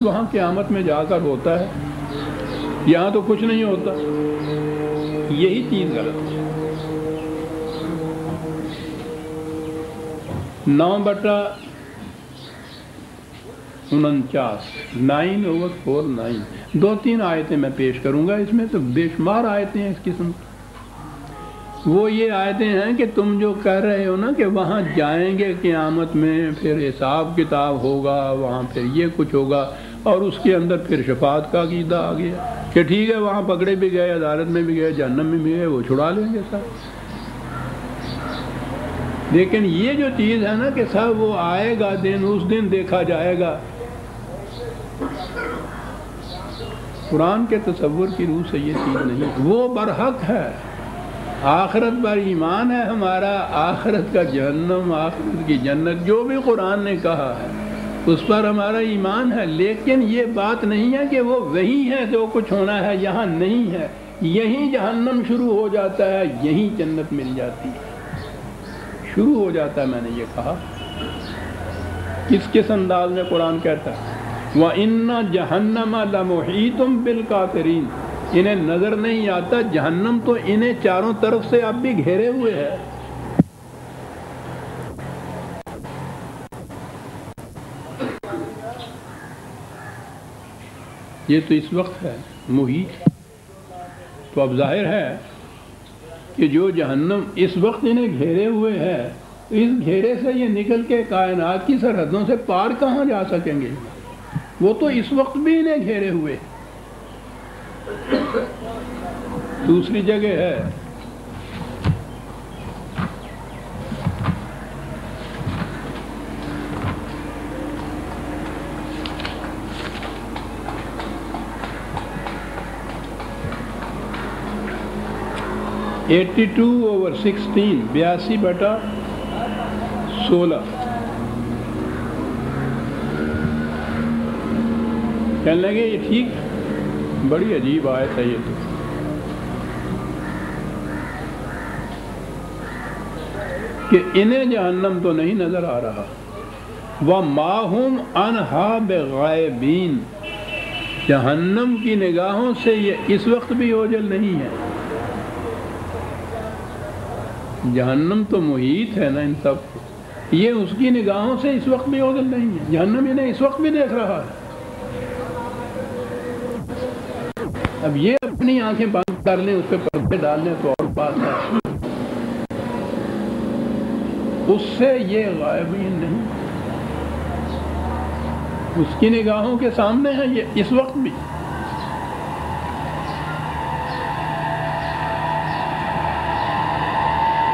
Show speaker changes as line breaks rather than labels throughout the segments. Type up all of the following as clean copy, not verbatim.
وہاں قیامت میں جا کر ہوتا ہے، یہاں تو کچھ نہیں ہوتا، یہی چیز غلط ہے۔ 9/49 9/49 2-3 آیتیں میں پیش کروں گا، اس میں تو بے شمار آیتیں ہیں اس قسم۔ وہ یہ آیتیں ہیں کہ تم جو کہہ رہے ہو نا کہ وہاں جائیں گے قیامت میں، پھر حساب کتاب ہوگا، وہاں پھر یہ کچھ ہوگا، اور اس کے اندر پھر شفاعت کا عقیدہ آ گیا کہ ٹھیک ہے وہاں پکڑے بھی گئے، عدالت میں بھی گئے، جہنم میں بھی گئے، وہ چھڑا لیں گے سب۔ لیکن یہ جو چیز ہے نا کہ صاحب وہ آئے گا دن، اس دن دیکھا جائے گا، قرآن کے تصور کی روح سے یہ چیز نہیں، وہ برحق ہے۔ آخرت پر ایمان ہے ہمارا، آخرت کا جہنم، آخرت کی جنت، جو بھی قرآن نے کہا ہے اس پر ہمارا ایمان ہے، لیکن یہ بات نہیں ہے کہ وہ وہی ہے جو کچھ ہونا ہے، یہاں نہیں ہے۔ یہیں جہنم شروع ہو جاتا ہے، یہیں جنت مل جاتی ہے، شروع ہو جاتا ہے۔ میں نے یہ کہا کس انداز میں قرآن کہتا ہے، وَإِنَّ جَهَنَّمَ لَمُحِيطٌ بِالْكَافِرِينَ، انہیں نظر نہیں آتا، جہنم تو انہیں چاروں طرف سے اب بھی گھیرے ہوئے ہے۔ یہ تو اس وقت ہے محیط، تو اب ظاہر ہے کہ جو جہنم اس وقت انہیں گھیرے ہوئے ہے، اس گھیرے سے یہ نکل کے کائنات کی سرحدوں سے پار کہاں جا سکیں گے؟ وہ تو اس وقت بھی انہیں گھیرے ہوئے۔ دوسری جگہ ہے (82/16) 82/16 کہنے لگے یہ ٹھیک، بڑی عجیب آیت ہے یہ تو، کہ انہیں جہنم تو نہیں نظر آ رہا، وَمَا هُمْ عَنْهَا بِغَائِبِينَ، جہنم کی نگاہوں سے یہ اس وقت بھی اوجھل نہیں ہے۔ جہنم تو محیط ہے نا ان سب کو، یہ اس کی نگاہوں سے اس وقت بھی اوجھل نہیں ہے، جہنم انہیں اس وقت بھی دیکھ رہا ہے۔ اب یہ اپنی آنکھیں بند کر لیں، اس پہ پردے ڈال لیں تو اور بات ہے، اس سے یہ غائبین نہیں، اس کی نگاہوں کے سامنے ہے یہ اس وقت بھی۔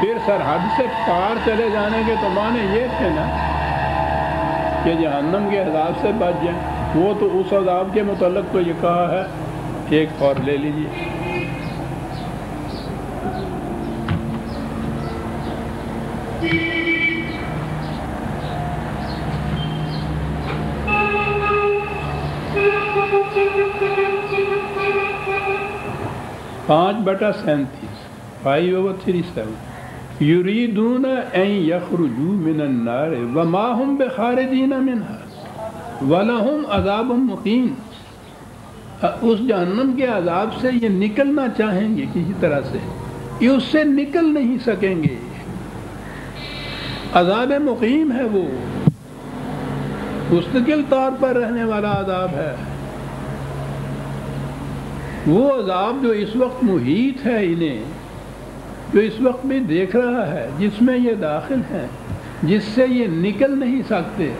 پھر سرحد سے پار چلے جانے کے تو معنی یہ تھے نا کہ جہنم کے عذاب سے بچ جائیں، وہ تو اس عذاب کے متعلق تو یہ کہا ہے، ایک اور لے لیجیے، (5/37) 5/37 یریدون ان یخرجوا من النار وما هم بخارجین منها ولہم عذاب مقیم، اس جہنم کے عذاب سے یہ نکلنا چاہیں گے کسی طرح سے، یہ اس سے نکل نہیں سکیں گے، عذاب مقیم ہے، وہ مستقل طور پر رہنے والا عذاب ہے، وہ عذاب جو اس وقت محیط ہے انہیں، جو اس وقت بھی دیکھ رہا ہے، جس میں یہ داخل ہیں، جس سے یہ نکل نہیں سکتے،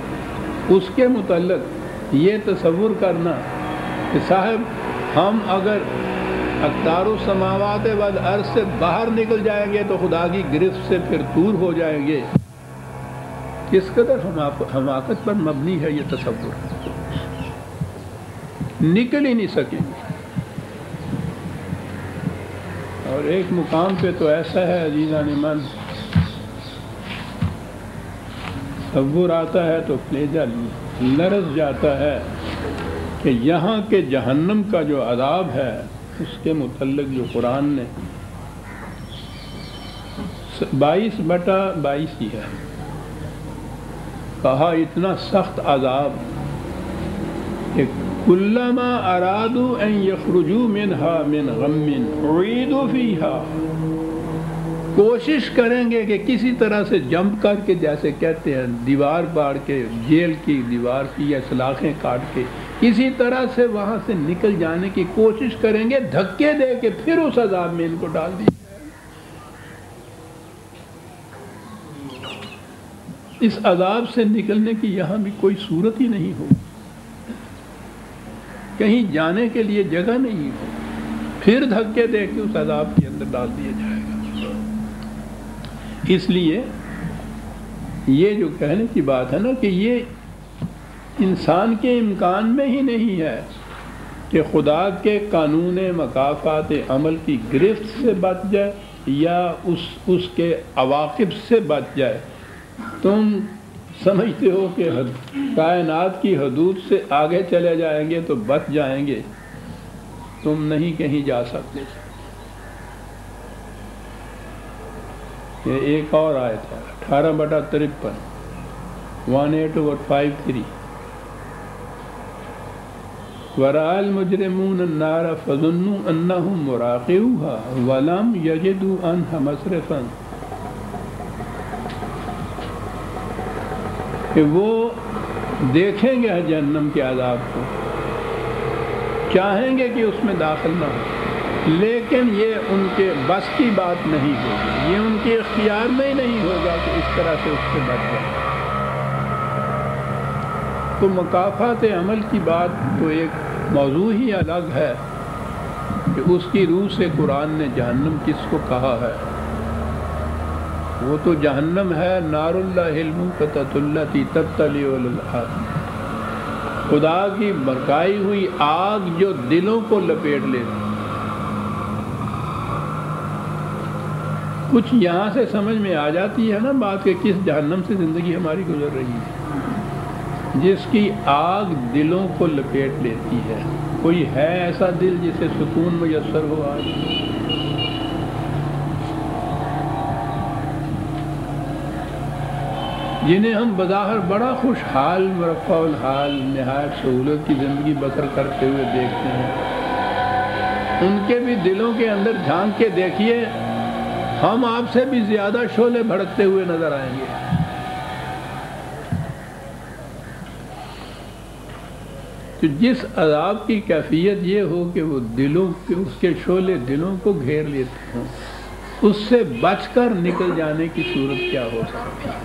اس کے متعلق یہ تصور کرنا کہ صاحب ہم اگر اقطار السماوات والارض سے باہر نکل جائیں گے تو خدا کی گرفت سے پھر دور ہو جائیں گے، کس قدر حماقت پر مبنی ہے یہ تصور، نکل ہی نہیں سکیں گے۔ اور ایک مقام پہ تو ایسا ہے عزیزان من، تصور آتا ہے تو کلیجہ لرز جاتا ہے کہ یہاں کے جہنم کا جو عذاب ہے اس کے متعلق جو قرآن نے 22/22 ہی ہے کہا، اتنا سخت عذاب کہ کلما ارادوا ان یخرجوا منها من غم اعیدوا فیها، کوشش کریں گے کہ کسی طرح سے جمپ کر کے، جیسے کہتے ہیں دیوار پاڑ کے، جیل کی دیوار کی یا سلاخیں کاٹ کے کسی طرح سے وہاں سے نکل جانے کی کوشش کریں گے، دھکے دے کے پھر اس عذاب میں ان کو ڈال دیا۔ اس عذاب سے نکلنے کی یہاں بھی کوئی صورت ہی نہیں ہو، کہیں جانے کے لیے جگہ نہیں ہو، پھر دھکے دے کے اس عذاب کے اندر ڈال دیا جائے گا۔ اس لیے یہ جو کہنے کی بات ہے نا کہ یہ انسان کے امکان میں ہی نہیں ہے کہ خدا کے قانون مکافات عمل کی گرفت سے بچ جائے یا اس کے عواقب سے بچ جائے۔ تم سمجھتے ہو کہ کائنات کی حدود سے آگے چلے جائیں گے تو بچ جائیں گے، تم نہیں کہیں جا سکتے۔ یہ ایک اور آیت ہے 18/53 18/53 وَرَأَى الْمُجْرِمُونَ النَّارَ فَظُنُّوا أَنَّهُمْ مُرَاقِعُوهَا وَلَمْ يَجِدُوا عَنْهَا مَصْرِفًا، کہ وہ دیکھیں گے جہنم کے عذاب کو، چاہیں گے کہ اس میں داخل نہ ہو، لیکن یہ ان کے بس کی بات نہیں ہوگی، یہ ان کے اختیار میں ہی نہیں ہوگا کہ اس طرح سے اس سے بچ جائے۔ تو مکافات عمل کی بات تو ایک موضوع ہی الگ ہے کہ اس کی روح سے قرآن نے جہنم کس کو کہا ہے۔ وہ تو جہنم ہے نار اللہ الموقدۃ التی تطلع علی الافئدہ، خدا کی بھڑکائی ہوئی آگ جو دلوں کو لپیٹ لیتی۔ کچھ یہاں سے سمجھ میں آ جاتی ہے نا بات کہ کس جہنم سے زندگی ہماری گزر رہی ہے، جس کی آگ دلوں کو لپیٹ لیتی ہے۔ کوئی ہے ایسا دل جسے سکون میسر ہو آج؟ جنہیں ہم بظاہر بڑا خوشحال مرفع الحال نہایت سہولت کی زندگی بسر کرتے ہوئے دیکھتے ہیں، ان کے بھی دلوں کے اندر جھانک کے دیکھیے، ہم آپ سے بھی زیادہ شعلے بھڑکتے ہوئے نظر آئیں گے۔ تو جس عذاب کی کیفیت یہ ہو کہ وہ دلوں کے اس کے شعلے دلوں کو گھیر لیتے ہوں، اس سے بچ کر نکل جانے کی صورت کیا ہو سکتی ہے؟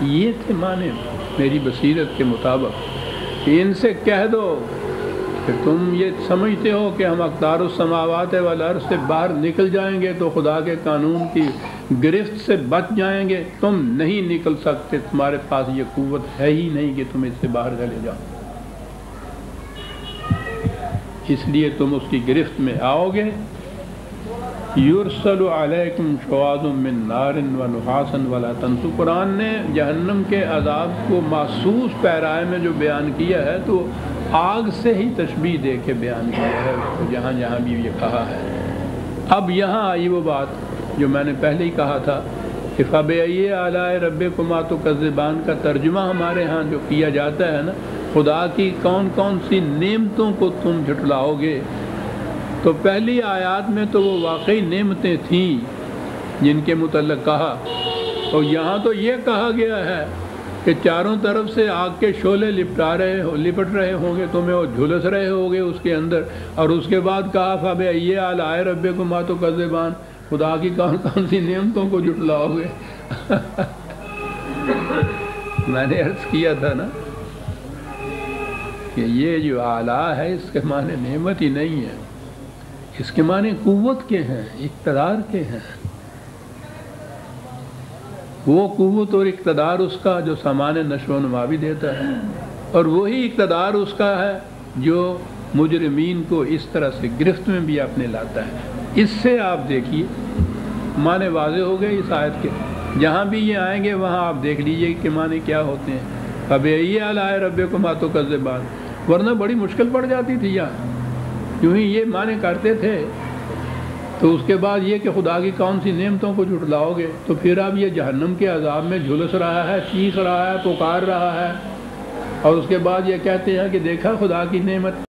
یہ تھے معنی میری بصیرت کے مطابق کہ ان سے کہہ دو کہ تم یہ سمجھتے ہو کہ ہم اقدار السماوات والارض سے باہر نکل جائیں گے تو خدا کے قانون کی گرفت سے بچ جائیں گے، تم نہیں نکل سکتے، تمہارے پاس یہ قوت ہے ہی نہیں کہ تم اس سے باہر چلے جاؤ، اس لیے تم اس کی گرفت میں آؤ گے۔ یرسل علیکم شواظ من نار ونحاس ولا تنسوا، قرآن نے جہنم کے عذاب کو محسوس پیرائے میں جو بیان کیا ہے تو آگ سے ہی تشبیہ دے کے بیان کیا ہے، جہاں جہاں بھی یہ کہا ہے۔ اب یہاں آئی وہ بات جو میں نے پہلے ہی کہا تھا کہ فَبِأَيِّ آلَاءِ رَبِّكُمَا تُكَذِّبَانِ کا ترجمہ ہمارے ہاں جو کیا جاتا ہے نا، خدا کی کون کون سی نعمتوں کو تم جھٹلاؤ گے، تو پہلی آیات میں تو وہ واقعی نعمتیں تھیں جن کے متعلق کہا، اور یہاں تو یہ کہا گیا ہے کہ چاروں طرف سے آگ کے شعلے لپٹ رہے ہوں گے تمہیں اور جھلس رہے ہوگے اس کے اندر، اور اس کے بعد کہا فَبِأَيِّ آلَاءِ رَبِّكُمَا تُكَذِّبَانِ، خدا کی کون کون سی نعمتوں کو جھٹلاؤ گے۔ میں نے عرض کیا تھا نا کہ یہ جو آلہ ہے اس کے معنی نعمت ہی نہیں ہے، اس کے معنی قوت کے ہیں، اقتدار کے ہیں۔ وہ قوت اور اقتدار اس کا جو سامان نشو و نما بھی دیتا ہے، اور وہی اقتدار اس کا ہے جو مجرمین کو اس طرح سے گرفت میں بھی اپنے لاتا ہے۔ اس سے آپ دیکھیے معنی واضح ہو گئے اس آیت کے، جہاں بھی یہ آئیں گے وہاں آپ دیکھ لیجئے کہ معنی کیا ہوتے ہیں۔ فَبِأَيِّ آلَاءِ رَبِّكُمَا تُكَذِّبَانِ، ورنہ بڑی مشکل پڑ جاتی تھی یہاں، یوں ہی یہ معنی کرتے تھے تو اس کے بعد یہ کہ خدا کی کون سی نعمتوں کو جھٹلاؤ گے، تو پھر اب یہ جہنم کے عذاب میں جھلس رہا ہے، چیخ رہا ہے، پکار رہا ہے اور اس کے بعد یہ کہتے ہیں کہ دیکھا خدا کی نعمت